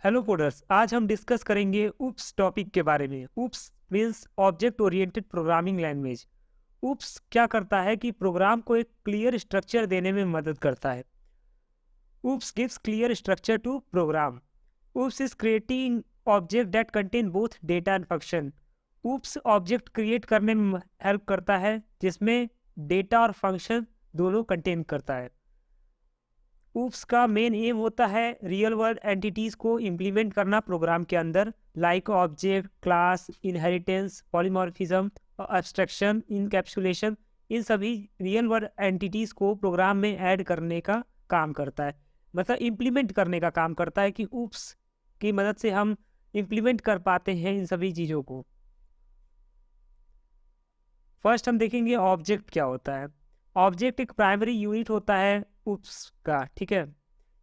Hello coders, आज हम discuss करेंगे UPS टॉपिक के बारे में। UPS means object oriented programming language. UPS क्या करता है कि प्रोग्राम को एक क्लियर स्ट्रक्चर देने में मदद करता है। UPS gives clear structure to program. UPS is creating object that contain both data and function. UPS object create करने में हेल्प करता है जिसमें डेटा और फंक्शन दोनों कंटेन करता है। UPS का मेन एम होता है रियल वर्ल्ड एंटिटीज को इम्प्लीमेंट करना प्रोग्राम के अंदर, like object, class, inheritance, polymorphism, abstraction, encapsulation. इन सभी रियल वर्ल्ड एंटिटीज को प्रोग्राम में ऐड करने का काम करता है, मतलब इम्प्लीमेंट करने का काम करता है कि UPS की मदद से हम इम्प्लीमेंट कर पाते हैं इन सभी चीज़ों को। फर्स्ट हम देखेंगे ऑब्जेक्ट क्या होता है। ऑब्जेक्ट एक प्राइमरी यूनिट होता है UPS का, ठीक है।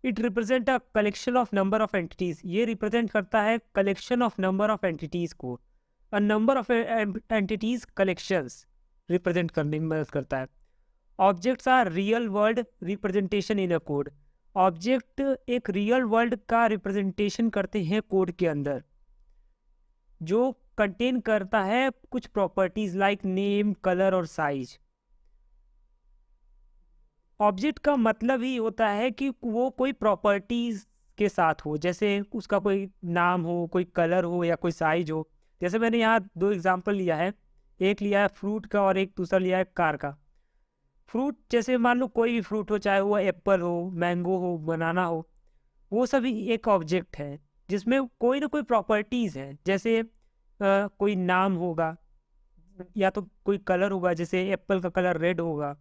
It represent a collection of number of entities. ये रिप्रेजेंट करता है collection of number of entities को। A number of entities collections represent करने में मदद करता है। Objects are real world representation in a code. Object एक रियल वर्ल्ड का रिप्रेजेंटेशन करते हैं कोड के अंदर, जो कंटेन करता है कुछ प्रॉपर्टीज लाइक नेम, कलर और साइज। ऑब्जेक्ट का मतलब ही होता है कि वो कोई प्रॉपर्टीज के साथ हो, जैसे उसका कोई नाम हो, कोई कलर हो या कोई साइज हो। जैसे मैंने यहाँ दो एग्जांपल लिया है, एक लिया है फ्रूट का और एक दूसरा लिया है कार का। फ्रूट जैसे मान लो कोई भी फ्रूट हो, चाहे वो एप्पल हो, मैंगो हो, बनाना हो, वो सभी एक ऑब्जेक्ट है जिसमें कोई ना कोई प्रॉपर्टीज है। जैसे कोई नाम होगा, या तो कोई कलर होगा, जैसे एप्पल का कलर रेड होगा,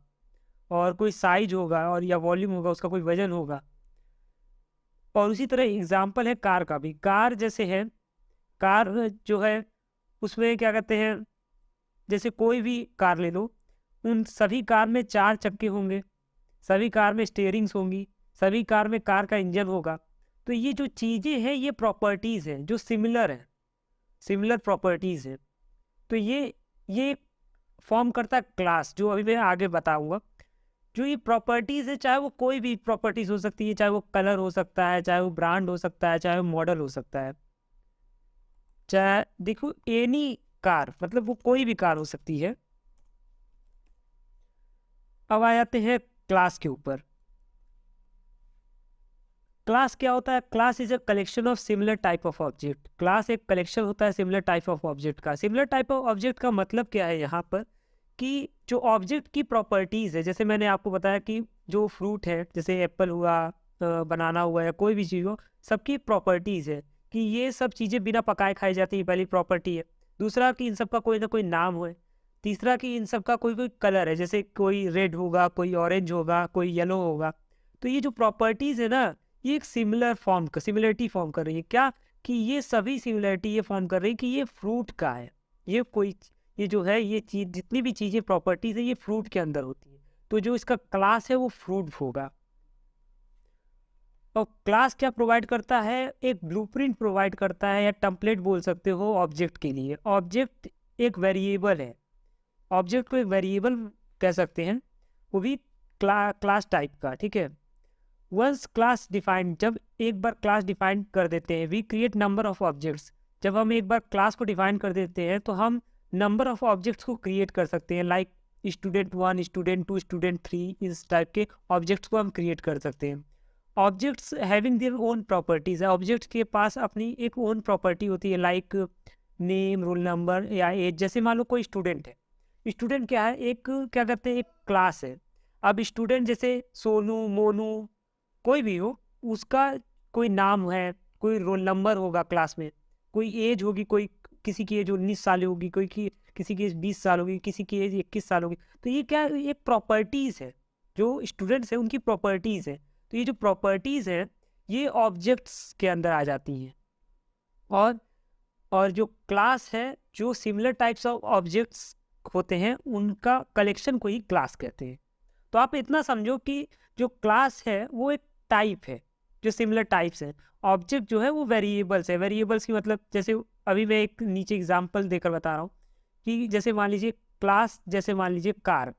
और कोई साइज होगा और या वॉल्यूम होगा, उसका कोई वजन होगा। और उसी तरह एग्जाम्पल है कार का भी। कार जैसे है, कार जो है उसमें क्या कहते हैं, जैसे कोई भी कार ले लो, उन सभी कार में 4 चक्के होंगे, सभी कार में स्टीयरिंग्स होंगी, सभी कार में कार का इंजन होगा। तो ये जो चीज़ें हैं ये प्रॉपर्टीज़ हैं जो सिमिलर है, सिमिलर प्रॉपर्टीज़ है। तो ये फॉर्म करता है क्लास, जो अभी मैं आगे बताऊंगा। जो ये प्रॉपर्टीज है, चाहे वो कोई भी प्रॉपर्टीज हो सकती है, चाहे वो कलर हो सकता है, चाहे वो ब्रांड हो सकता है, चाहे वो मॉडल हो सकता है, चाहे देखो एनी कार, मतलब वो कोई भी कार हो सकती है। अब आ जाते हैं क्लास के ऊपर। क्लास क्या होता है? Class is a collection of similar type of object. Class एक कलेक्शन होता है सिमिलर टाइप ऑफ ऑब्जेक्ट का। सिमिलर टाइप ऑफ ऑब्जेक्ट का मतलब क्या है यहाँ पर, कि जो ऑब्जेक्ट की प्रॉपर्टीज है, जैसे मैंने आपको बताया कि जो फ्रूट है, जैसे एप्पल हुआ, बनाना हुआ, या कोई भी चीज़ हो, सबकी प्रॉपर्टीज है कि ये सब चीज़ें बिना पकाए खाई जाती है, पहली प्रॉपर्टी है। दूसरा कि इन सब का कोई ना कोई नाम है। तीसरा कि इन सब का कोई कोई कलर है, जैसे कोई रेड होगा, कोई ऑरेंज होगा, कोई येलो होगा। तो ये जो प्रॉपर्टीज है ना, ये एक सिमिलरिटी फॉर्म कर रही है। क्या? कि ये सभी सिमिलरिटी ये फॉर्म कर रही है कि ये फ्रूट का है। ये कोई ये जो है, ये चीज, जितनी भी चीजें प्रॉपर्टीज है, ये फ्रूट के अंदर होती है। तो जो इसका क्लास है वो फ्रूट होगा। और क्लास क्या प्रोवाइड करता है? एक ब्लूप्रिंट प्रोवाइड करता है, या टेम्पलेट बोल सकते हो ऑब्जेक्ट के लिए। ऑब्जेक्ट एक वेरिएबल है, ऑब्जेक्ट को एक वेरिएबल कह सकते हैं, वो भी क्लास टाइप का, ठीक है। वंस क्लास डिफाइंड, जब एक बार क्लास डिफाइन कर देते हैं, we create number of objects. जब हम एक बार क्लास को डिफाइन कर देते हैं तो हम नंबर ऑफ ऑब्जेक्ट्स को क्रिएट कर सकते हैं, लाइक student1, student2, student3। इस टाइप के ऑब्जेक्ट्स को हम क्रिएट कर सकते हैं। Objects having their own properties है। ऑब्जेक्ट्स के पास अपनी एक ओन प्रॉपर्टी होती है, लाइक नेम, रोल नंबर या एज। जैसे मान लो कोई स्टूडेंट है, स्टूडेंट क्या है, एक क्या करते हैं, एक क्लास है। अब स्टूडेंट जैसे सोनू, मोनू, कोई भी हो, उसका कोई नाम है, कोई रोल नंबर होगा क्लास में, कोई एज होगी, कोई किसी की एज 19 साल होगी, किसी की एज 20 साल होगी, किसी की एज 21 साल होगी। तो ये क्या, ये प्रॉपर्टीज है, जो स्टूडेंट्स हैं उनकी प्रॉपर्टीज है। तो ये जो प्रॉपर्टीज है ये ऑब्जेक्ट्स के अंदर आ जाती हैं। और जो क्लास है, जो सिमिलर टाइप्स ऑफ ऑब्जेक्ट्स होते हैं उनका कलेक्शन को ही क्लास कहते हैं। तो आप इतना समझो कि जो क्लास है वो एक टाइप है, जो सिमिलर टाइप्स हैं। ऑब्जेक्ट जो है वो वेरिएबल्स है। वेरिएबल्स की मतलब, जैसे अभी मैं एक नीचे एग्जांपल देकर बता रहा हूँ कि जैसे मान लीजिए क्लास, जैसे मान लीजिए कार।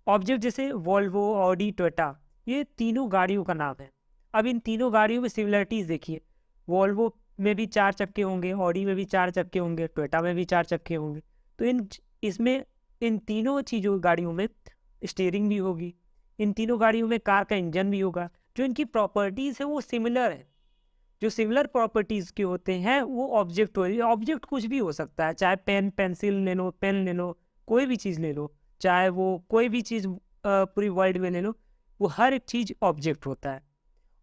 ऑब्जेक्ट जैसे वोल्वो, ऑडी, टोयोटा, ये तीनों गाड़ियों का नाम है। अब इन तीनों गाड़ियों में सिमिलरिटीज देखिए। वॉल्वो में भी 4 चक्के होंगे, ऑडी में भी 4 चक्के होंगे, टोयोटा में भी 4 चक्के होंगे। तो इसमें इन तीनों चीज़ों गाड़ियों में स्टीयरिंग भी होगी, इन तीनों गाड़ियों में कार का इंजन भी होगा। जो इनकी प्रॉपर्टीज़ है वो सिमिलर है। जो सिमिलर प्रॉपर्टीज़ के होते हैं वो ऑब्जेक्ट ऑब्जेक्ट कुछ भी हो सकता है, चाहे पेन पेंसिल ले लो, पेन ले लो, कोई भी चीज़ ले लो, चाहे वो कोई भी चीज़ पूरी वर्ल्ड में ले लो, वो हर एक चीज़ ऑब्जेक्ट होता है।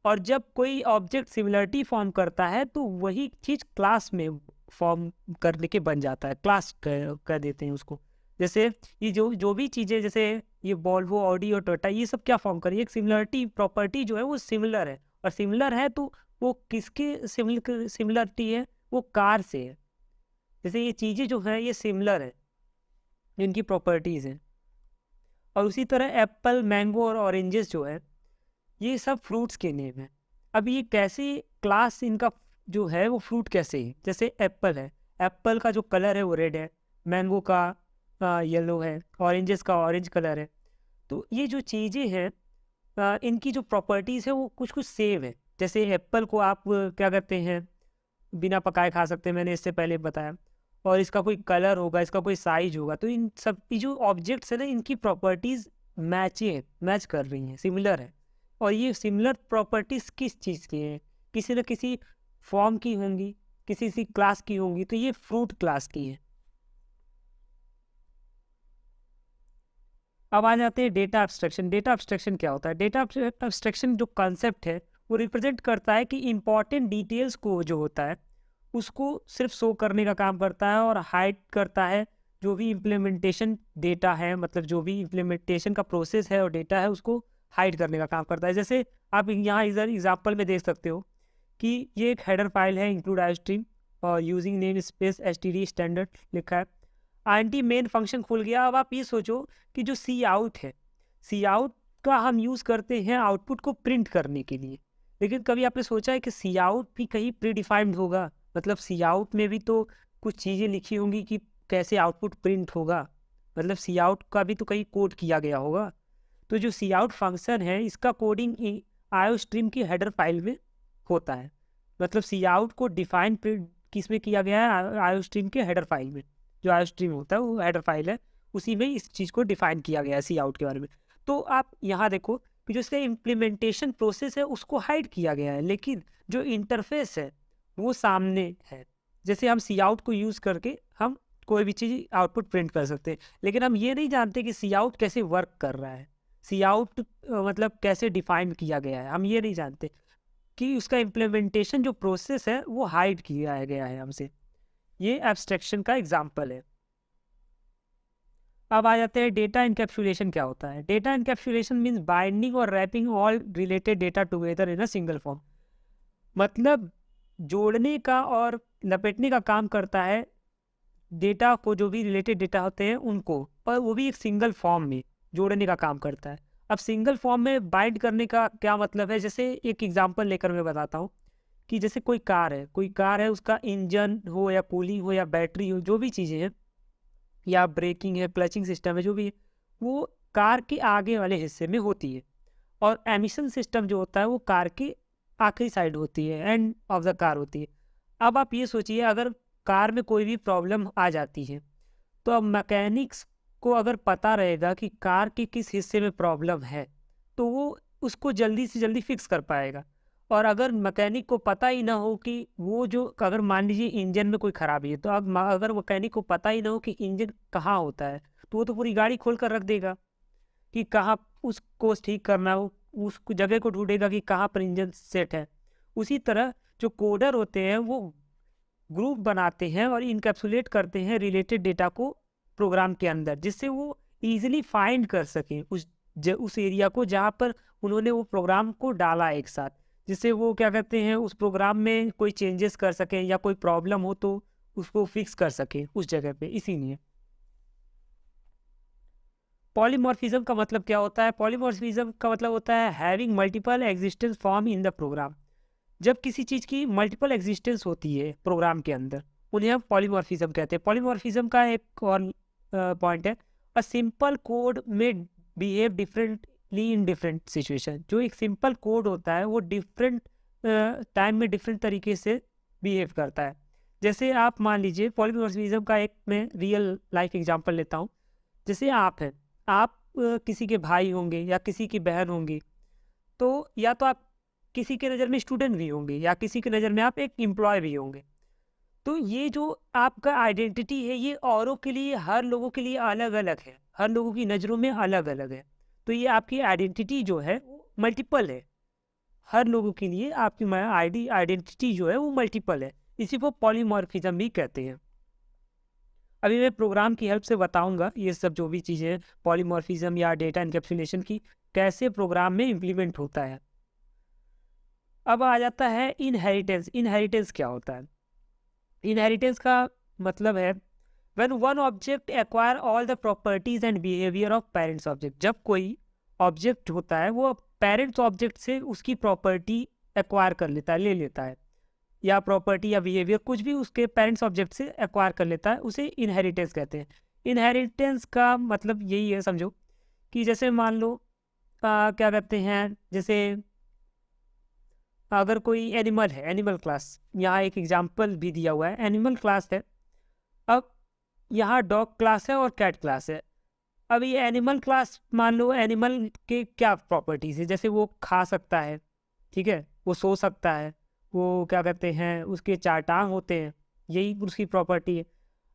और जब कोई ऑब्जेक्ट सिमिलरिटी फॉर्म करता है तो वही चीज़ क्लास में फॉर्म करने के बन जाता है, क्लास कर देते हैं उसको। जैसे ये जो जो भी चीज़ें, जैसे ये वॉल्वो, ऑडी और टोयोटा, ये सब क्या फॉर्म करी, एक सिमिलरिटी प्रॉपर्टी जो है वो सिमिलर है, और सिमिलर है तो वो किसके सिमिलरिटी है, वो कार से है। जैसे ये चीज़ें जो है ये सिमिलर है, इनकी प्रॉपर्टीज़ हैं। और उसी तरह एप्पल, मैंगो और ऑरेंजेस जो है ये सब फ्रूट्स के नेम हैं। अब ये कैसे क्लास इनका जो है वो फ्रूट कैसे है, जैसे एप्पल है, एप्पल का जो कलर है वो रेड है, मैंगो का येलो है, ऑरेंजेस का ऑरेंज कलर है। तो ये जो चीज़ें हैं इनकी जो प्रॉपर्टीज़ है वो कुछ कुछ सेम है। जैसे एप्पल को आप क्या करते हैं, बिना पकाए खा सकते हैं, मैंने इससे पहले बताया, और इसका कोई कलर होगा, इसका कोई साइज होगा। तो इन सब की जो ऑब्जेक्ट्स है ना, इनकी प्रॉपर्टीज़ मैच कर रही हैं, सिमिलर है। और ये सिमिलर प्रॉपर्टीज़ किस चीज़ की हैं, किसी न किसी फॉर्म की होंगी, किसी क्लास की होंगी। तो ये फ्रूट क्लास की है। अब आ जाते हैं डेटा एब्स्ट्रैक्शन। डेटा एब्स्ट्रैक्शन क्या होता है? डेटा एब्स्ट्रैक्शन जो कॉन्सेप्ट है वो रिप्रेजेंट करता है कि इंपॉर्टेंट डिटेल्स को जो होता है उसको सिर्फ शो करने का काम करता है, और हाइड करता है जो भी इम्प्लीमेंटेशन डेटा है, मतलब जो भी इम्प्लीमेंटेशन का प्रोसेस है और डेटा है उसको हाइड करने का काम करता है। जैसे आप यहाँ इधर एग्जाम्पल में देख सकते हो कि ये एक हेडर फाइल है, इंक्लूड आईओस्ट्रीम और using name space STD standard लिखा है। आईएनटी मेन फंक्शन खुल गया। अब आप ये सोचो कि जो सी आउट है, सी आउट का हम यूज़ करते हैं आउटपुट को प्रिंट करने के लिए। लेकिन कभी आपने सोचा है कि सी आउट भी कहीं प्री डिफाइंड होगा? मतलब सी आउट में भी तो कुछ चीज़ें लिखी होंगी कि कैसे आउटपुट प्रिंट होगा, मतलब सी आउट का भी तो कहीं कोड किया गया होगा। तो जो सी आउट फंक्शन है इसका कोडिंग आयो स्ट्रीम की हेडर फाइल में होता है। मतलब सी आउट को डिफाइन किस में किया गया है? आयो स्ट्रीम के हेडर फाइल में। जो आयो स्ट्रीम होता है वो हेडर फाइल है, उसी में इस चीज़ को डिफाइन किया गया है सी आउट के बारे में। तो आप यहाँ देखो कि जो इसका इम्प्लीमेंटेशन प्रोसेस है उसको हाइड किया गया है, लेकिन जो इंटरफेस है वो सामने है। जैसे हम सी आउट को यूज़ करके हम कोई भी चीज़ आउटपुट प्रिंट कर सकते हैं, लेकिन हम ये नहीं जानते कि सी आउट कैसे वर्क कर रहा है, सी आउट मतलब कैसे डिफाइन किया गया है, हम ये नहीं जानते कि उसका इम्प्लीमेंटेशन जो प्रोसेस है वो हाइड किया गया है हमसे। ये एब्स्ट्रैक्शन का एग्जाम्पल है। अब आ जाते हैं डेटा इनकैप्सुलेशन क्या होता है। डेटा इनकैप्सुलेशन मीन्स बाइंडिंग और wrapping all related data together in a single form. मतलब जोड़ने का और लपेटने का काम करता है डेटा को, जो भी रिलेटेड डेटा होते हैं उनको, पर वो भी एक सिंगल फॉर्म में जोड़ने का काम करता है। अब सिंगल फॉर्म में बाइंड करने का क्या मतलब है? जैसे एक एग्जांपल लेकर मैं बताता हूँ कि जैसे कोई कार है, उसका इंजन हो या कूलिंग हो या बैटरी हो, जो भी चीज़ें हैं, या ब्रेकिंग है, क्लचिंग सिस्टम है, जो भी है, वो कार के आगे वाले हिस्से में होती है। और एमिशन सिस्टम जो होता है वो कार के आखिरी साइड होती है, एंड ऑफ द कार होती है। अब आप ये सोचिए, अगर कार में कोई भी प्रॉब्लम आ जाती है तो अब मैकेनिक्स को अगर पता रहेगा कि कार के किस हिस्से में प्रॉब्लम है तो वो उसको जल्दी से जल्दी फिक्स कर पाएगा। और अगर मैकेनिक को पता ही ना हो कि वो जो, अगर मान लीजिए इंजन में कोई खराबी है, तो अब अगर मैकेनिक को पता ही ना हो कि इंजन कहाँ होता है, तो वो तो पूरी गाड़ी खोल कर रख देगा कि कहाँ उसको ठीक करना है, वो उस जगह को ढूंढेगा कि कहाँ पर इंजन सेट है। उसी तरह जो कोडर होते हैं वो ग्रुप बनाते हैं और इनकैप्सुलेट करते हैं रिलेटेड डेटा को प्रोग्राम के अंदर, जिससे वो इजीली फाइंड कर सकें उस एरिया को जहाँ पर उन्होंने वो प्रोग्राम को डाला एक साथ, जिससे वो क्या कहते हैं उस प्रोग्राम में कोई चेंजेस कर सकें या कोई प्रॉब्लम हो तो उसको फिक्स कर सकें उस जगह पे। इसीलिए पॉलीमॉर्फिज्म का मतलब क्या होता है? पॉलीमॉर्फिज्म का मतलब होता है having multiple existence form in the program. जब किसी चीज़ की मल्टीपल एग्जिस्टेंस होती है प्रोग्राम के अंदर, उन्हें हम पॉलीमॉर्फिज्म कहते हैं। पॉलीमॉर्फिज्म का एक और पॉइंट है, अ सिंपल कोड में behave differently in different situation. जो एक सिंपल कोड होता है वो डिफरेंट टाइम में डिफरेंट तरीके से बिहेव करता है। जैसे आप मान लीजिए पॉलीमॉर्फिज्म का एक मैं रियल लाइफ एग्जांपल लेता हूँ। जैसे आप हैं, आप किसी के भाई होंगे या किसी की बहन होंगी, तो या तो आप किसी के नज़र में स्टूडेंट भी होंगे या किसी की नज़र में आप एक एम्प्लॉय भी होंगे। तो ये जो आपका आइडेंटिटी है ये औरों के लिए, हर लोगों के लिए अलग-अलग है, हर लोगों की नज़रों में अलग-अलग है। तो ये आपकी आइडेंटिटी जो है वो मल्टीपल है। हर लोगों के लिए आपकी आइडेंटिटी जो है वो मल्टीपल है। इसी को पॉलीमॉर्फिज्म भी कहते हैं। अभी मैं प्रोग्राम की हेल्प से बताऊंगा ये सब जो भी चीज़ें पॉलीमॉर्फिज्म या डेटा एनकैप्सुलेशन की कैसे प्रोग्राम में इम्प्लीमेंट होता है। अब आ जाता है इनहेरिटेंस। इनहेरिटेंस क्या होता है? इनहेरिटेंस का मतलब है when one object acquire all the properties and behaviour of parents object. जब कोई ऑब्जेक्ट होता है वो पेरेंट्स ऑब्जेक्ट से उसकी प्रॉपर्टी एक्वायर कर लेता है, ले लेता है, या प्रॉपर्टी या बिहेवियर कुछ भी उसके पेरेंट्स ऑब्जेक्ट से एक्वायर कर लेता है, उसे इनहेरिटेंस कहते हैं। इनहेरिटेंस का मतलब यही है, समझो कि जैसे मान लो क्या कहते हैं, जैसे अगर कोई एनिमल है, एनिमल क्लास, यहाँ एक एग्जांपल भी दिया हुआ है, एनिमल क्लास है। अब यहाँ डॉग क्लास है और कैट क्लास है। अब ये एनिमल क्लास, मान लो एनिमल के क्या प्रॉपर्टीज है, जैसे वो खा सकता है, ठीक है, वो सो सकता है, वो क्या कहते हैं, उसके 4 टांग होते हैं, यही उसकी प्रॉपर्टी है।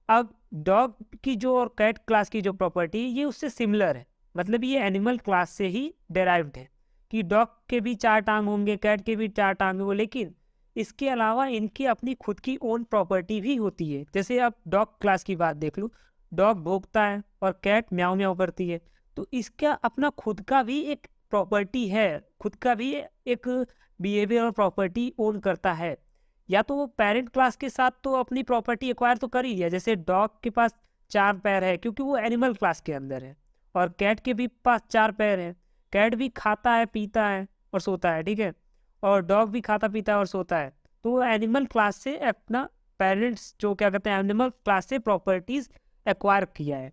अब डॉग की जो और कैट क्लास की जो प्रॉपर्टी है ये उससे सिमिलर है, मतलब ये एनिमल क्लास से ही डेराइव्ड है कि डॉग के भी 4 टांग होंगे, कैट के भी 4 टांग होंगे, लेकिन इसके अलावा इनकी अपनी खुद की ओन प्रॉपर्टी भी होती है। जैसे आप डॉग क्लास की बात देख लो, डॉग भौंकता है और कैट म्याऊ म्याऊ करती है, तो इसका अपना खुद का भी एक प्रॉपर्टी है, खुद का भी एक बिहेवियर और प्रॉपर्टी ओन करता है। या तो वो पेरेंट क्लास के साथ तो अपनी प्रॉपर्टी एक्वायर तो कर ही लिया, जैसे डॉग के पास 4 पैर है क्योंकि वो एनिमल क्लास के अंदर है, और कैट के भी पास 4 पैर है, कैट भी खाता है, पीता है और सोता है, ठीक है, और डॉग भी खाता पीता है और सोता है। तो वो एनिमल क्लास से अपना पेरेंट्स जो क्या कहते हैं एनिमल क्लास से प्रॉपर्टीज एक्वायर किया है।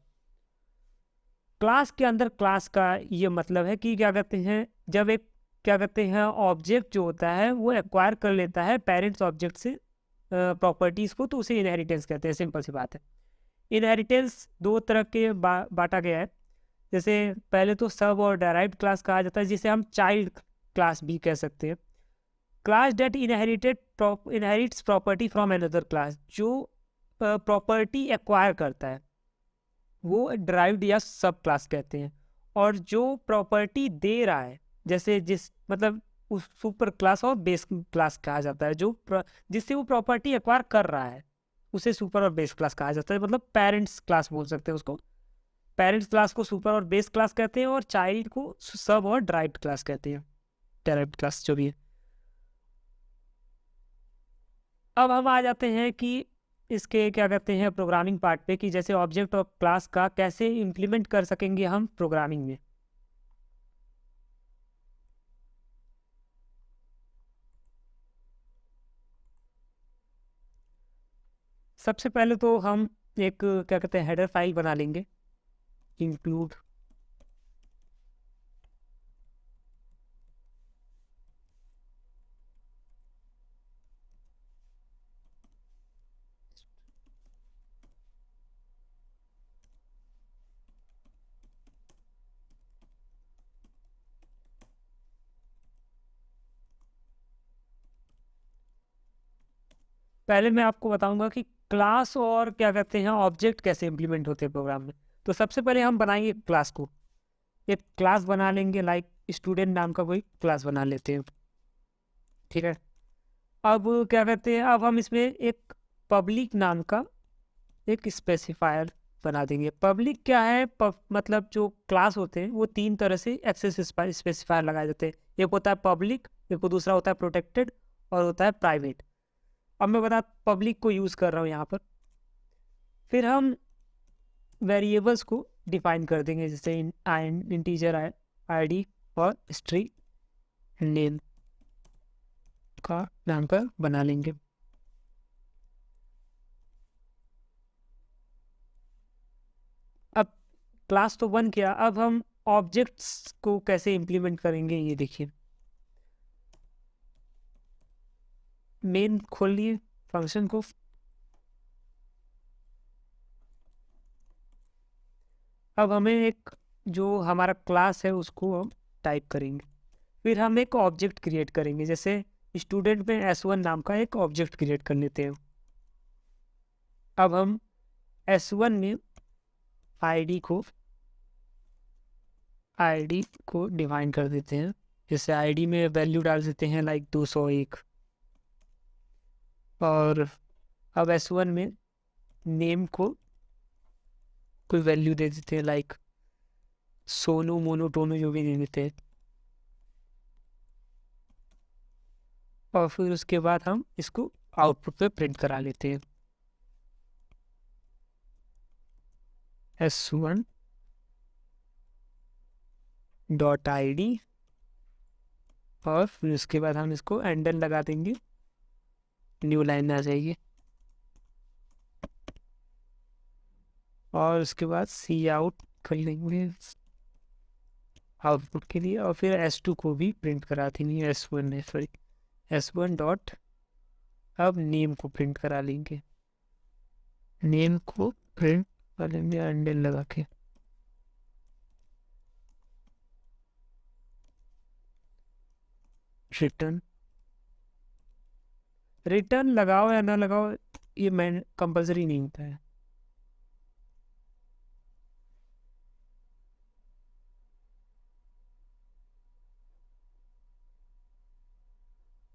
क्लास के अंदर क्लास का ये मतलब है कि क्या कहते हैं, जब एक क्या कहते हैं ऑब्जेक्ट जो होता है वो एक्वायर कर लेता है पेरेंट्स ऑब्जेक्ट से प्रॉपर्टीज को, तो उसे इनहेरिटेंस कहते हैं। सिंपल सी बात है। इनहेरिटेंस 2 तरह के बांटा गया है। जैसे पहले तो सब और डेराइव्ड क्लास कहा जाता है, जिसे हम चाइल्ड क्लास भी कह सकते हैं। Class that inherits property from another class, जो प्रॉपर्टी एक्वायर करता है वो ड्राइव्ड या सब क्लास कहते हैं। और जो प्रॉपर्टी दे रहा है, जैसे जिस मतलब उस सुपर क्लास और बेस क्लास कहा जाता है, जो जिससे वो प्रॉपर्टी एक्वायर कर रहा है उसे सुपर और बेस क्लास कहा जाता है। मतलब पेरेंट्स क्लास बोल सकते हैं उसको। पेरेंट्स क्लास को सुपर और बेस क्लास कहते हैं और चाइल्ड को सब और ड्राइव्ड क्लास कहते हैं, ड्राइव्ड क्लास जो भी है। अब हम आ जाते हैं कि इसके क्या कहते हैं प्रोग्रामिंग पार्ट पे, कि जैसे ऑब्जेक्ट और क्लास का कैसे इम्प्लीमेंट कर सकेंगे हम प्रोग्रामिंग में। सबसे पहले तो हम एक क्या कहते हैं हेडर फाइल बना लेंगे, इंक्लूड पहले मैं आपको बताऊंगा कि क्लास और क्या कहते हैं ऑब्जेक्ट कैसे इम्प्लीमेंट होते हैं प्रोग्राम में। तो सबसे पहले हम बनाएंगे क्लास को, एक क्लास बना लेंगे, लाइक स्टूडेंट नाम का कोई क्लास बना लेते हैं, ठीक है। अब क्या कहते हैं, अब हम इसमें एक पब्लिक नाम का एक स्पेसिफायर बना देंगे। पब्लिक क्या है, मतलब जो क्लास होते हैं वो 3 तरह से एक्सेस स्पेसिफायर लगाए जाते हैं। एक होता है पब्लिक, एक दूसरा होता है प्रोटेक्टेड, और होता है प्राइवेट। अब मैं बता पब्लिक को यूज़ कर रहा हूँ यहाँ पर। फिर हम वेरिएबल्स को डिफाइन कर देंगे, जैसे इंटीजर आईडी और स्ट्रिंग नेम का नाम पर बना लेंगे। अब क्लास तो बन गया, अब हम ऑब्जेक्ट्स को कैसे इम्प्लीमेंट करेंगे ये देखिए। मेन खोल लिए फंक्शन को। अब हमें एक जो हमारा क्लास है उसको हम टाइप करेंगे। फिर हम एक ऑब्जेक्ट क्रिएट करेंगे, जैसे स्टूडेंट में S1 नाम का एक ऑब्जेक्ट क्रिएट कर लेते हैं। अब हम S1 में आईडी को डिफाइन कर देते हैं। जैसे आईडी में वैल्यू डाल देते हैं लाइक 201। और अब S1 में नेम को कोई वैल्यू दे देते हैं लाइक सोनू मोनोटोनो जो भी दे देते हैं। और फिर उसके बाद हम इसको आउटपुट पे प्रिंट करा लेते हैं S1 डॉट ID। और फिर उसके बाद हम इसको एंडर लगा देंगे, न्यू लाइन आ जाएगी। और उसके बाद सी आउट कर लेंगे आउटपुट के लिए। और फिर S2 को भी प्रिंट करा देंगे, S1 डॉट अब नेम को प्रिंट करा लेंगे, नेम को प्रिंट कर लेंगे एंडर लगा के। रिटर्न लगाओ या ना लगाओ ये मैं कंपलसरी नहीं होता है।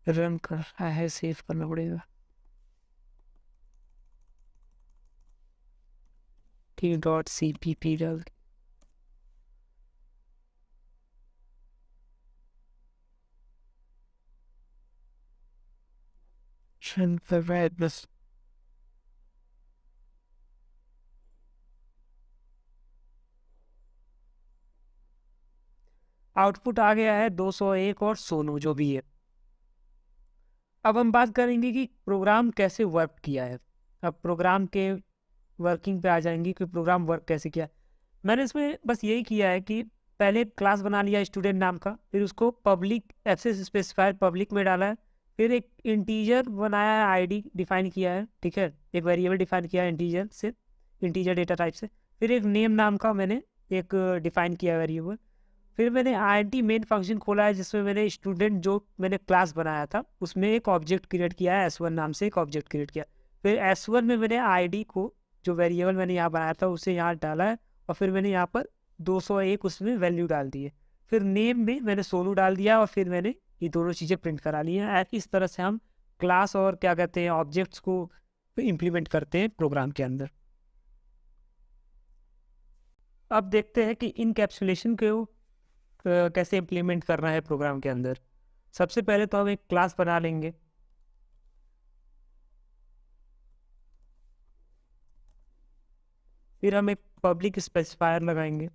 रन कर रहा है, सेव करना पड़ेगा। t.cpp डाल रन कर रहा है बस। आउटपुट आ गया है 201 और सोनू जो भी है। अब हम बात करेंगे कि प्रोग्राम कैसे वर्क किया है। अब प्रोग्राम के वर्किंग पे आ जाएंगे कि प्रोग्राम वर्क कैसे किया। मैंने इसमें बस यही किया है कि पहले क्लास बना लिया स्टूडेंट नाम का, फिर उसको पब्लिक एक्सेस स्पेसिफायर पब्लिक में डाला है। फिर एक इंटीजर बनाया है, आईडी डिफाइन किया है, ठीक है, एक वेरिएबल डिफाइन किया है इंटीजर से, इंटीजर डेटा टाइप से। फिर एक नेम नाम का मैंने एक डिफाइन किया वेरिएबल। फिर मैंने आईडी मेन फंक्शन खोला है जिसमें मैंने स्टूडेंट जो मैंने क्लास बनाया था उसमें एक ऑब्जेक्ट क्रिएट किया है, S1 नाम से एक ऑब्जेक्ट क्रिएट किया। फिर S1 में मैंने आईडी को जो वेरिएबल मैंने यहाँ बनाया था उसे यहाँ डाला है। और फिर मैंने यहाँ पर 201 उसमें वैल्यू डाल दी है। फिर नेम में मैंने सोनू डाल दिया और फिर मैंने ये दोनों चीज़ें प्रिंट करा ली हैं। इस तरह से हम क्लास और क्या कहते हैं ऑब्जेक्ट्स को इम्प्लीमेंट करते हैं प्रोग्राम के अंदर। अब देखते हैं कि इनकैप्सुलेशन को कैसे इम्प्लीमेंट करना है प्रोग्राम के अंदर। सबसे पहले तो हम एक क्लास बना लेंगे। फिर हम एक पब्लिक स्पेसिफायर लगाएंगे।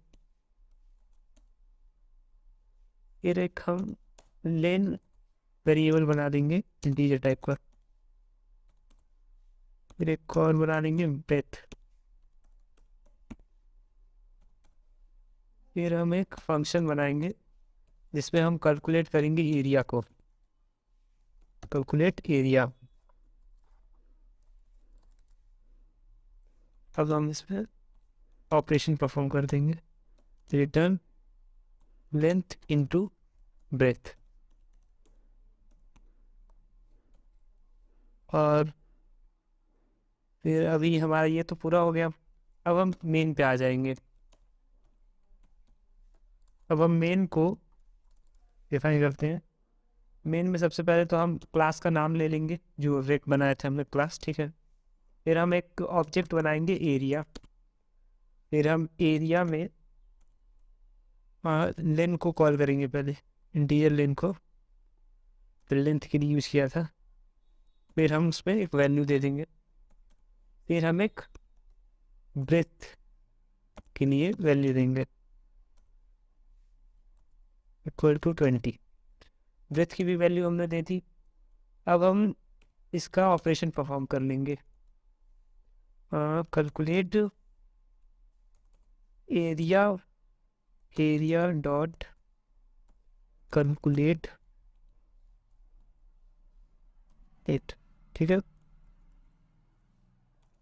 फिर एक हम लेन वेरिएबल बना देंगे इंटीजर टाइप का। फिर एक और बना देंगे ब्रेथ। फिर हम एक फंक्शन बनाएंगे जिसमें हम कैलकुलेट करेंगे एरिया को, कैलकुलेट एरिया। अब हम इसमें ऑपरेशन परफॉर्म कर देंगे, रिटर्न लेंथ इनटू ब्रेथ। और फिर अभी हमारा ये तो पूरा हो गया। अब हम मेन पे आ जाएंगे। अब हम मेन को डिफाइन करते हैं। मेन में सबसे पहले तो हम क्लास का नाम ले लेंगे जो रेक बनाया था हमने क्लास, ठीक है। फिर हम एक ऑब्जेक्ट बनाएंगे एरिया। फिर हम एरिया में लेन को कॉल करेंगे, पहले इंटीजर लेन को, फिर लेंथ के लिए यूज़ किया था। फिर हम उसमें एक वैल्यू दे देंगे। फिर हम एक ब्रेथ के लिए वैल्यू देंगे इक्वल टू 20। ब्रेथ की भी वैल्यू हमने दे दी। अब हम इसका ऑपरेशन परफॉर्म कर लेंगे। कैलकुलेट एरिया डॉट कैलकुलेट 8, ठीक है।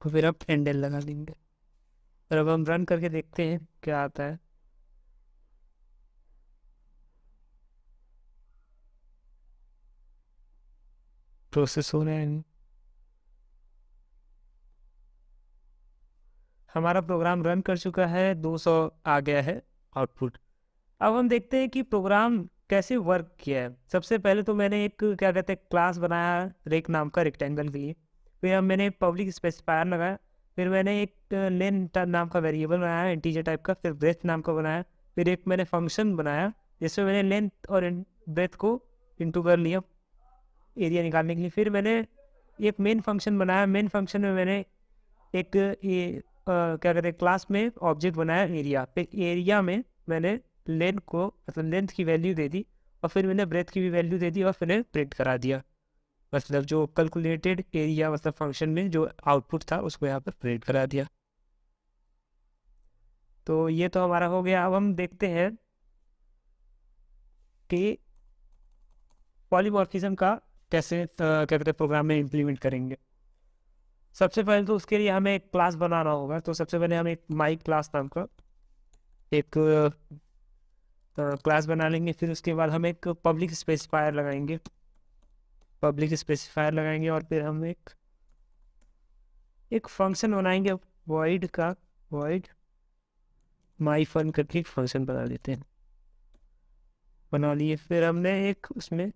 तो फिर अब एंडल लगा देंगे और अब हम रन करके देखते हैं क्या आता है। प्रोसेस हो रहा है, हमारा प्रोग्राम रन कर चुका है, 200 आ गया है आउटपुट। अब हम देखते हैं कि प्रोग्राम कैसे वर्क किया है। सबसे पहले तो मैंने एक क्या कहते हैं क्लास बनाया रेक नाम का रेक्टेंगल के लिए, फिर मैंने पब्लिक स्पेसिफायर लगाया, फिर मैंने एक लेंथ नाम का वेरिएबल बनाया इंटीजर टाइप का, फिर ब्रेथ नाम का बनाया, फिर एक मैंने फंक्शन बनाया जिसमें मैंने लेंथ और ब्रेथ को इंटू कर लिया एरिया निकालने के लिए। फिर मैंने एक मेन फंक्शन बनाया, मेन फंक्शन में मैंने एक ये क्या कहते हैं क्लास में ऑब्जेक्ट बनाया एरिया पे। एरिया में मैंने लेंथ को मतलब लेंथ की वैल्यू दे दी और फिर मैंने ब्रेथ की भी वैल्यू दे दी और फिर प्रिंट करा दिया। मतलब जो कैलकुलेटेड एरिया मतलब फंक्शन में जो आउटपुट था उसको यहाँ पर प्रिंट करा दिया। तो ये तो हमारा हो गया। अब हम देखते हैं कि पॉलीमॉर्फिज्म का कैसे क्या कहते हैं प्रोग्राम में इम्प्लीमेंट करेंगे। सबसे पहले तो उसके लिए हमें एक क्लास बनाना होगा। तो सबसे पहले हम एक माई क्लास नाम का एक क्लास बना लेंगे। फिर उसके बाद हम एक पब्लिक स्पेसिफायर लगाएंगे, और फिर हम एक फंक्शन बनाएंगे वॉइड का, वॉइड माई फन करके एक फंक्शन बना लेते हैं। बना लिए, फिर हमने एक उसमें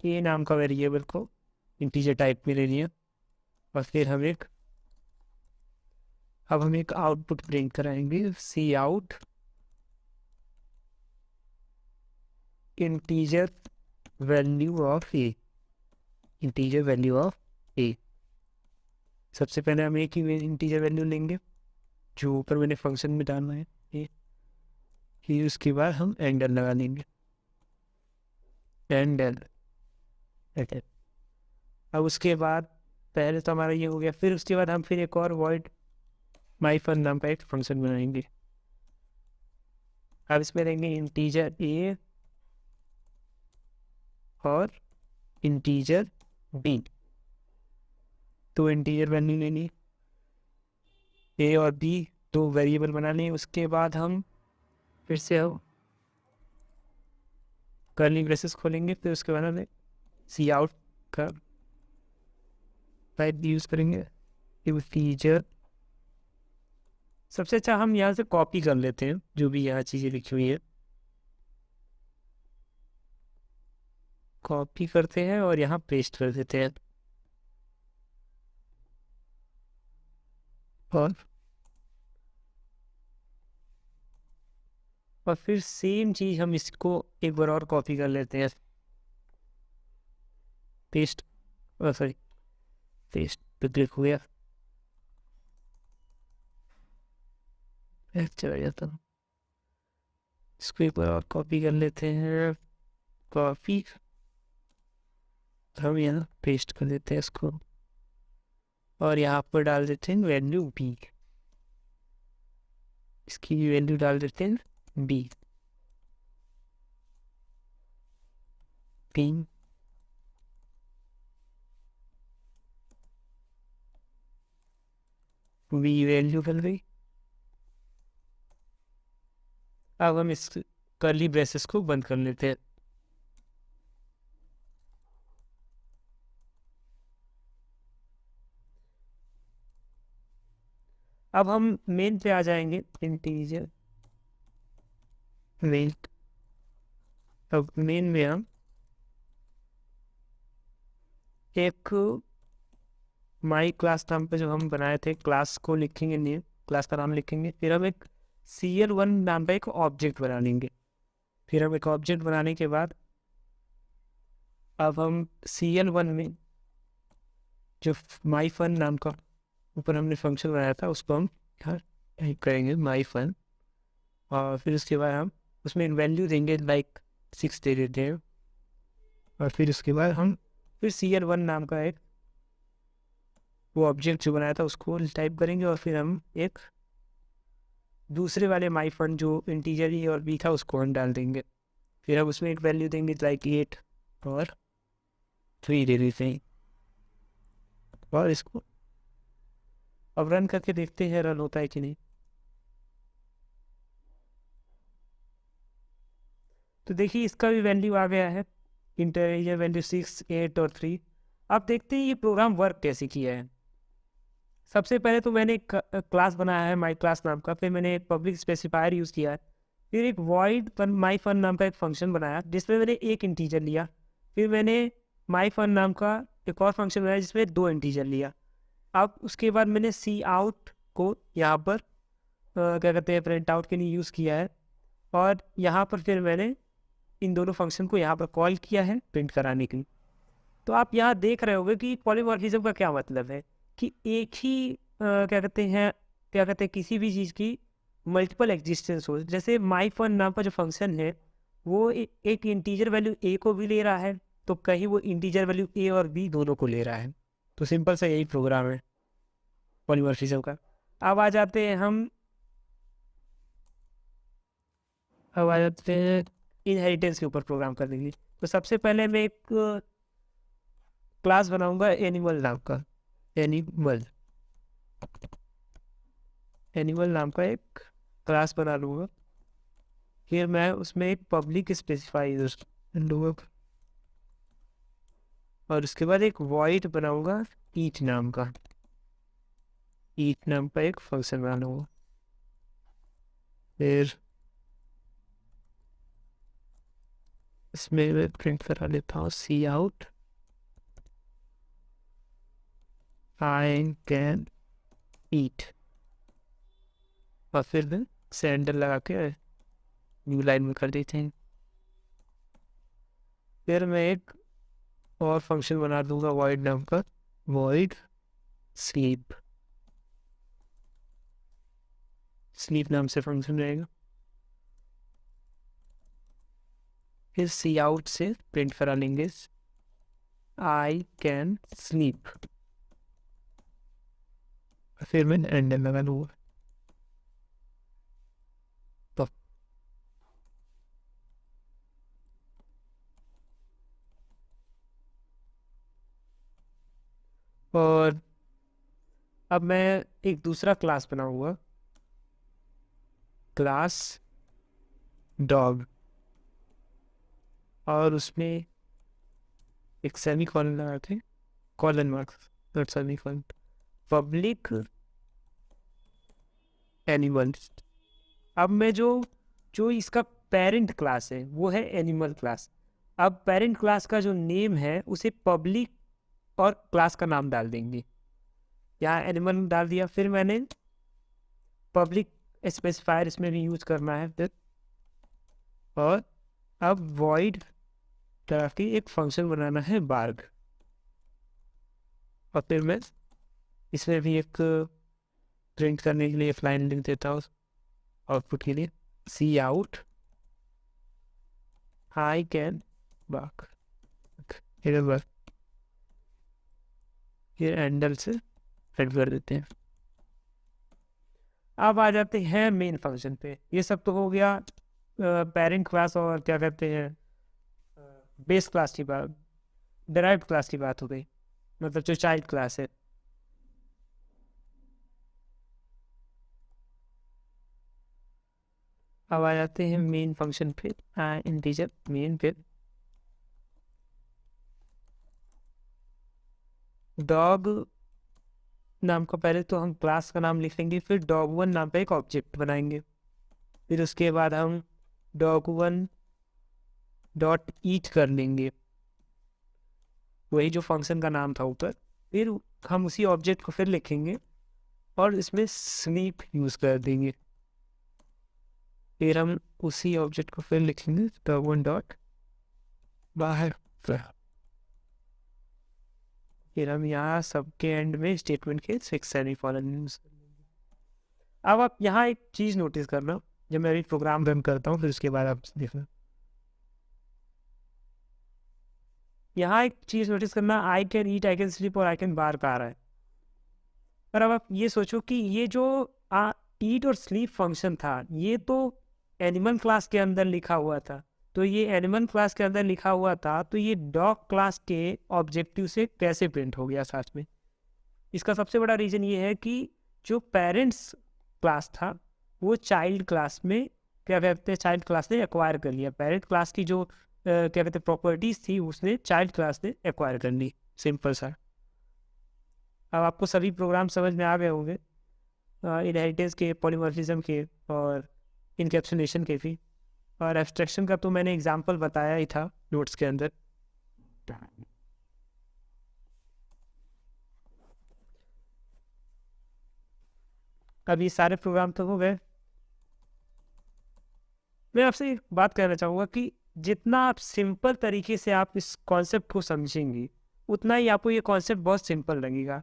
ए नाम का वेरिएबल को इंटीजर टाइप में ले लिया और फिर अब हम एक आउटपुट प्रिंट कराएंगे, cout integer value of a, integer value of a. सबसे पहले हम एक ही इंटीजर वैल्यू लेंगे जो ऊपर मैंने फंक्शन में डालना है ए, फिर उसके बाद हम एंडल लगा लेंगे, एंडल। अब उसके बाद पहले तो हमारा ये हो गया, फिर उसके बाद हम फिर एक और वॉइड माई फन नाम का एक फंक्शन बनाएंगे। अब इसमें लेंगे इंटीजर ए और इंटीजर बी, तो इंटीजर वैल्यू लेनी ए और बी, दो वेरिएबल बना लिए। उसके बाद हम फिर से हम कर्ली ब्रेसेस खोलेंगे, फिर उसके बाद हमें सी आउट का टाइप यूज़ करेंगे इंटीजर। सबसे अच्छा हम यहाँ से कॉपी कर लेते हैं जो भी यहाँ चीज़ें लिखी हुई है, कॉपी करते हैं और यहाँ पेस्ट कर देते हैं। और फिर सेम चीज़ हम इसको एक बार और कॉपी कर लेते हैं, पेस्ट, सॉरी पेस्ट पे क्लिक हो गया, चला जाता हूँ। इसको एक बार और कॉपी कर लेते हैं, कॉपी, हम यहाँ पेस्ट कर देते हैं इसको और यहाँ पर डाल देते हैं वैल्यू बी, इसकी वैल्यू डाल देते हैं बी, बी वैल्यू कर गई। अब हम इस कर्ली ब्रेसेस को बंद कर लेते हैं। अब हम मेन पे आ जाएंगे, इंटीजर मेन। अब मेन में हम एक माई क्लास नाम पे जो हम बनाए थे क्लास को लिखेंगे, नहीं क्लास का नाम लिखेंगे। फिर हम एक CL1 नाम का एक ऑब्जेक्ट बना लेंगे। फिर हम एक ऑब्जेक्ट बनाने के बाद अब हम CL1 में जो माई फन नाम का ऊपर हमने फंक्शन बनाया था उसको हम यहाँ टाइप करेंगे माई फन, और फिर उसके बाद हम उसमें वैल्यू देंगे लाइक 6 दे देते हैं। और फिर उसके बाद हम फिर CL1 नाम का एक वो ऑब्जेक्ट जो बनाया था उसको टाइप करेंगे और फिर हम एक दूसरे वाले माई फन जो इंटीजर ए और बी था उसको हम डाल देंगे। फिर हम उसमें एक वैल्यू देंगे लाइक 8 और 3 दे देते हैं। और इसको अब रन करके देखते हैं रन होता है कि नहीं। तो देखिए इसका भी वैल्यू आ गया है, इंटीजर वैल्यू 6, 8 और 3। अब देखते हैं ये प्रोग्राम वर्क कैसे किया है। सबसे पहले तो मैंने एक क्लास बनाया है माई क्लास नाम का, फिर मैंने एक पब्लिक स्पेसिफायर यूज़ किया है, फिर एक वॉइड फन माई फन नाम का एक फंक्शन बनाया जिसमें मैंने एक इंटीजर लिया, फिर मैंने माई फन नाम का एक और फंक्शन बनाया जिसमें 2 इंटीजर लिया। अब उसके बाद मैंने सी आउट को यहाँ पर क्या कहते हैं प्रिंट आउट के लिए यूज़ किया है, और यहाँ पर फिर मैंने इन दोनों फंक्शन को यहाँ पर कॉल किया है प्रिंट कराने के लिए। तो आप यहाँ देख रहे होंगे कि पॉलीमॉर्फिज्म का क्या मतलब है कि एक ही क्या कहते हैं किसी भी चीज़ की मल्टीपल एग्जिस्टेंस हो। जैसे माई फन नाम का जो फंक्शन है वो एक इंटीजर वैल्यू ए को भी ले रहा है, तो कहीं वो इंटीजर वैल्यू ए और बी दोनों को ले रहा है। तो सिंपल सा यही प्रोग्राम है पॉलीमॉर्फिज्म का। अब आ जाते हैं इनहेरिटेंस के ऊपर प्रोग्राम करने के लिए। तो सबसे पहले मैं एक क्लास बनाऊंगा एनिमल नाम का, एनिमल नाम का एक क्लास बना लूँगा। फिर मैं उसमें एक पब्लिक स्पेसिफायर लूँगा और उसके बाद एक वॉइड बनाऊंगा ईच नाम का, ईच नाम का एक फंक्शन बना लूँगा। फिर इसमें मैं प्रिंट करा लेता हूँ सी आउट आई कैन ईट, और फिर मैं सैंडल लगा के न्यू लाइन में कर देते हैं। फिर मैं एक और फंक्शन बना दूंगा वॉइड नाम का, वॉइड स्लीप, स्लीप नाम से फंक्शन रहेगा। फिर सी आउट से प्रिंट करा लेंगे आई कैन स्लीप, फिर मैं एंड लगा लूँगा। तो और अब मैं एक दूसरा क्लास बनाऊंगा, क्लास डॉग, और उसमें एक सेमी कॉलन लगा के, colon marks not semi colon, public animal. अब मैं जो इसका पेरेंट क्लास है वो है एनिमल क्लास। अब पेरेंट क्लास का जो नेम है उसे पब्लिक और क्लास का नाम डाल देंगे, यहाँ एनिमल डाल दिया। फिर मैंने पब्लिक स्पेसिफायर इसमें भी यूज करना है फिर, और अब वॉइड तरह की एक फंक्शन बनाना है बार्ग, और फिर मैं इसमें भी एक प्रिंट करने के लिए लाइन लिख देता हूँ आउटपुट के लिए, सी आउट आई कैन बार्क, ये हैंडल से प्रिंट कर देते हैं। अब आ जाते हैं मेन फंक्शन पे। ये सब तो हो गया पेरेंट क्लास और क्या कहते हैं बेस क्लास की बात, डिराइव्ड क्लास की बात हो गई, मतलब जो चाइल्ड क्लास है। अब आ जाते हैं मेन फंक्शन पे, इंटीजर मेन पे डॉग नाम का पहले तो हम क्लास का नाम लिखेंगे, फिर dog1 नाम का एक ऑब्जेक्ट बनाएंगे, फिर उसके बाद हम dog1 डॉट ईट कर लेंगे, वही जो फंक्शन का नाम था ऊपर। फिर हम उसी ऑब्जेक्ट को फिर लिखेंगे और इसमें स्लीप यूज़ कर देंगे। फिर हम उसी ऑब्जेक्ट को फिर लिखेंगे dog1 डॉट बाहर, फिर हम यहाँ सबके एंड में स्टेटमेंट के 6 सेमीकोलन यूज कर लेंगे। अब आप यहाँ एक चीज़ नोटिस करना, जब मैं अभी प्रोग्राम रन करता हूँ फिर उसके बाद आप देखना, यहाँ एक चीज़ नोटिस करना, I can eat, I can sleep और आई कैन बार का आ रहा है। पर अब आप ये सोचो कि ये जो ईट और स्लीप फंक्शन था ये तो एनिमल क्लास के अंदर लिखा हुआ था, तो ये एनिमल क्लास के अंदर लिखा हुआ था, तो ये डॉग क्लास के ऑब्जेक्टिव से कैसे प्रिंट हो गया साथ में? इसका सबसे बड़ा रीज़न ये है कि जो पेरेंट्स क्लास था वो चाइल्ड क्लास में क्या कहते हैं चाइल्ड क्लास ने एक्वायर कर लिया। पेरेंट क्लास की जो क्या कहते हैं प्रॉपर्टीज़ थी उसने चाइल्ड क्लास ने एक्वायर कर ली। सिंपल सा। अब आपको सभी प्रोग्राम समझ में आ गए होंगे, इनहेरिटेंस के, पॉलीमॉर्फिज्म के और इनकैप्सुलेशन के भी। और एब्स्ट्रैक्शन का तो मैंने एग्जांपल बताया ही था नोट्स के अंदर। अब ये सारे प्रोग्राम तो हो गए। मैं आपसे एक बात कहना चाहूँगा कि जितना आप सिंपल तरीके से आप इस कॉन्सेप्ट को समझेंगी उतना ही आपको ये कॉन्सेप्ट बहुत सिंपल लगेगा,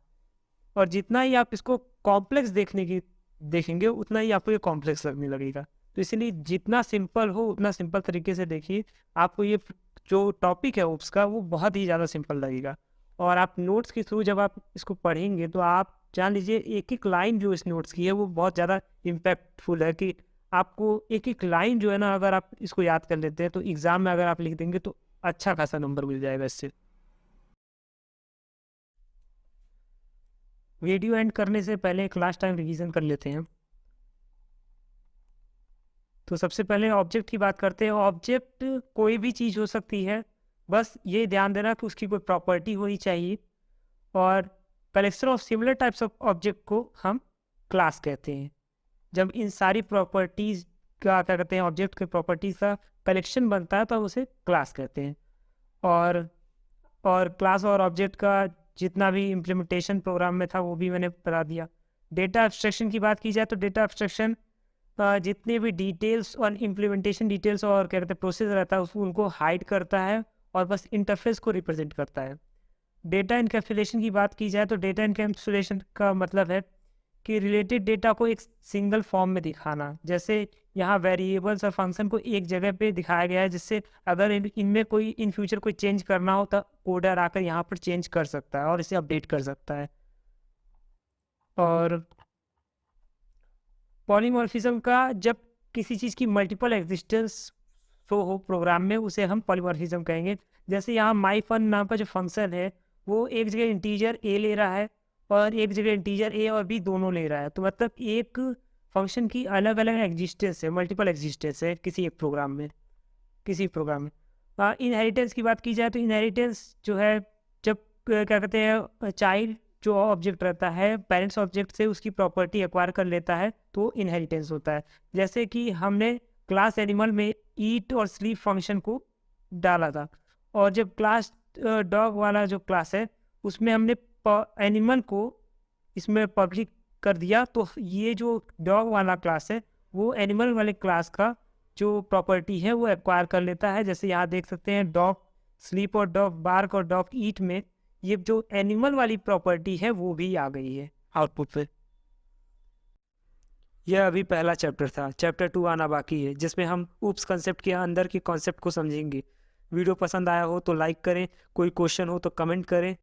और जितना ही आप इसको कॉम्प्लेक्स देखेंगे उतना ही आपको ये कॉम्प्लेक्स लगने लगेगा। तो इसलिए जितना सिंपल हो उतना सिंपल तरीके से देखिए, आपको ये जो टॉपिक है ओप्स का वो बहुत ही ज़्यादा सिंपल लगेगा। और आप नोट्स के थ्रू जब आप इसको पढ़ेंगे तो आप जान लीजिए एक एक लाइन जो इस नोट्स की है वो बहुत ज़्यादा इम्पैक्टफुल है, कि आपको एक एक लाइन जो है ना अगर आप इसको याद कर लेते हैं तो एग्ज़ाम में अगर आप लिख देंगे तो अच्छा खासा नंबर मिल जाएगा इससे। वीडियो एंड करने से पहले एक लास्ट टाइम रिवीजन कर लेते हैं। तो सबसे पहले ऑब्जेक्ट की बात करते हैं। ऑब्जेक्ट कोई भी चीज़ हो सकती है, बस ये ध्यान देना कि उसकी कोई प्रॉपर्टी होनी चाहिए। और collection of similar types of object को हम क्लास कहते हैं। जब इन सारी प्रॉपर्टीज़ का क्या कहते हैं ऑब्जेक्ट के प्रॉपर्टीज़ का कलेक्शन बनता है तो हम उसे क्लास कहते हैं। और क्लास और ऑब्जेक्ट का जितना भी इम्प्लीमेंटेशन प्रोग्राम में था वो भी मैंने बता दिया। डेटा एब्स्ट्रैक्शन की बात की जाए तो डेटा एब्स्ट्रैक्शन जितने भी डिटेल्स और इम्प्लीमेंटेशन डिटेल्स और क्या कहते हैं प्रोसेस रहता है उसको उनको हाइड करता है और बस इंटरफेस को रिप्रेजेंट करता है। डेटा इनकैप्सुलेशन की बात की जाए तो डेटा इनकैप्सुलेशन का मतलब है कि रिलेटेड डेटा को एक सिंगल फॉर्म में दिखाना। जैसे यहाँ वेरिएबल्स और फंक्शन को एक जगह पे दिखाया गया है, जिससे अगर इनमें कोई इन फ्यूचर कोई चेंज करना हो तो कोडर आकर यहाँ पर चेंज कर सकता है और इसे अपडेट कर सकता है। और पॉलीमॉर्फिज्म का जब किसी चीज़ की मल्टीपल एग्जिस्टेंस शो हो प्रोग्राम में उसे हम पॉलीमॉर्फिज्म कहेंगे। जैसे यहाँ माई फन नाम का जो फंक्शन है वो एक जगह इंटीजर ए ले रहा है और एक जगह इंटीजर ए और बी दोनों ले रहा है, तो मतलब एक फंक्शन की अलग अलग एग्जिस्टेंस है, मल्टीपल एग्जिस्टेंस है किसी एक प्रोग्राम में, किसी प्रोग्राम में। इनहेरिटेंस की बात की जाए तो इनहेरिटेंस जो है जब क्या कहते हैं चाइल्ड जो ऑब्जेक्ट रहता है पेरेंट्स ऑब्जेक्ट से उसकी प्रॉपर्टी एक्वायर कर लेता है तो इनहेरिटेंस होता है। जैसे कि हमने क्लास एनिमल में ईट और स्लीप फंक्शन को डाला था, और जब क्लास डॉग वाला जो क्लास है उसमें हमने एनिमल को इसमें पब्लिक कर दिया, तो ये जो डॉग वाला क्लास है वो एनिमल वाले क्लास का जो प्रॉपर्टी है वो एक्वायर कर लेता है। जैसे यहाँ देख सकते हैं डॉग स्लीप और डॉग बार्क और डॉग ईट में ये जो एनिमल वाली प्रॉपर्टी है वो भी आ गई है आउटपुट पे। यह अभी पहला चैप्टर था, चैप्टर 2 आना बाकी है जिसमें हम ऊप्स कंसेप्ट के अंदर के कॉन्सेप्ट को समझेंगे। वीडियो पसंद आया हो तो लाइक करें, कोई क्वेश्चन हो तो कमेंट करें।